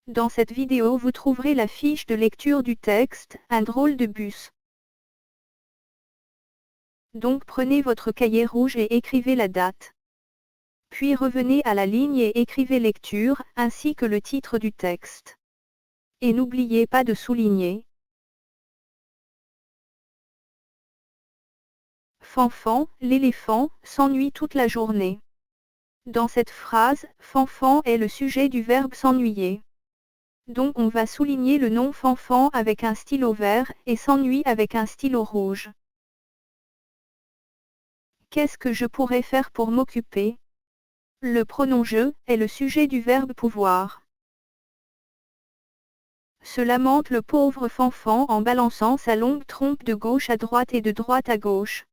Dans cette vidéo vous trouverez la fiche de lecture du texte, un drôle de bus. Donc prenez votre cahier rouge et écrivez la date. Puis revenez à la ligne et écrivez lecture, ainsi que le titre du texte. Et n'oubliez pas de souligner. Fanfan, l'éléphant, s'ennuie toute la journée. Dans cette phrase, Fanfan est le sujet du verbe s'ennuyer. Donc on va souligner le nom Fanfan avec un stylo vert et s'ennuie avec un stylo rouge. Qu'est-ce que je pourrais faire pour m'occuper? Le pronom je est le sujet du verbe pouvoir. Se lamente le pauvre Fanfan en balançant sa longue trompe de gauche à droite et de droite à gauche.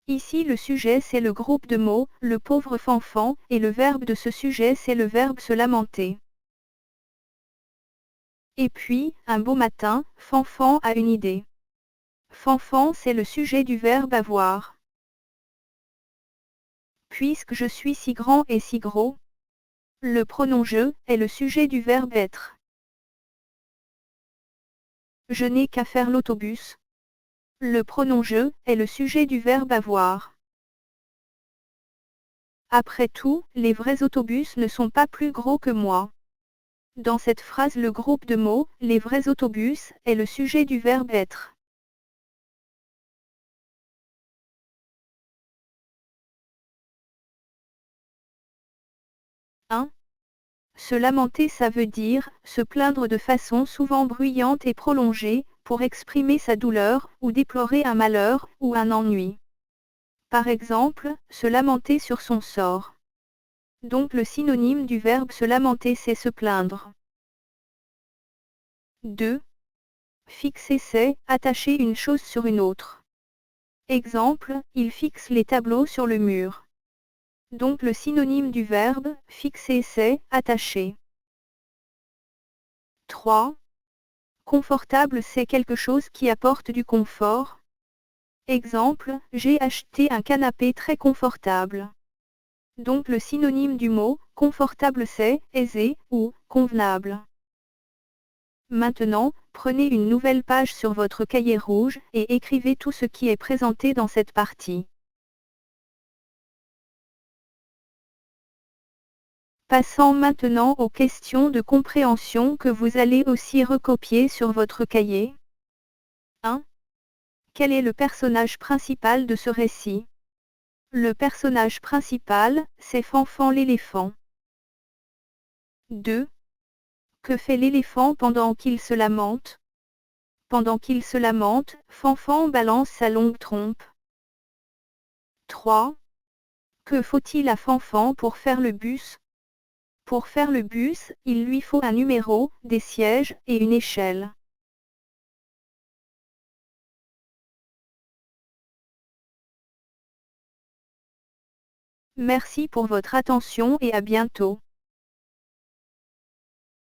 Ici le sujet c'est le groupe de mots, le pauvre Fanfan, et le verbe de ce sujet c'est le verbe se lamenter. Et puis, un beau matin, Fanfan a une idée. Fanfan c'est le sujet du verbe avoir. Puisque je suis si grand et si gros. Le pronom je est le sujet du verbe être. Je n'ai qu'à faire l'autobus. Le pronom je est le sujet du verbe avoir. Après tout, les vrais autobus ne sont pas plus gros que moi. Dans cette phrase le groupe de mots, les vrais autobus, est le sujet du verbe être. Se lamenter ça veut dire, se plaindre de façon souvent bruyante et prolongée, pour exprimer sa douleur, ou déplorer un malheur, ou un ennui. Par exemple, se lamenter sur son sort. Donc le synonyme du verbe se lamenter c'est se plaindre. 2. Fixer c'est, attacher une chose sur une autre. Exemple, il fixe les tableaux sur le mur. Donc le synonyme du verbe, fixer c'est, attacher. 3. Confortable c'est quelque chose qui apporte du confort. Exemple, j'ai acheté un canapé très confortable. Donc le synonyme du mot, confortable c'est, aisé, ou, convenable. Maintenant, prenez une nouvelle page sur votre cahier rouge, et écrivez tout ce qui est présenté dans cette partie. Passons maintenant aux questions de compréhension que vous allez aussi recopier sur votre cahier. 1. Quel est le personnage principal de ce récit? Le personnage principal, c'est Fanfan l'éléphant. 2. Que fait l'éléphant pendant qu'il se lamente? Pendant qu'il se lamente, Fanfan balance sa longue trompe. 3. Que faut-il à Fanfan pour faire le bus? Pour faire le bus, il lui faut un numéro, des sièges, et une échelle. Merci pour votre attention et à bientôt.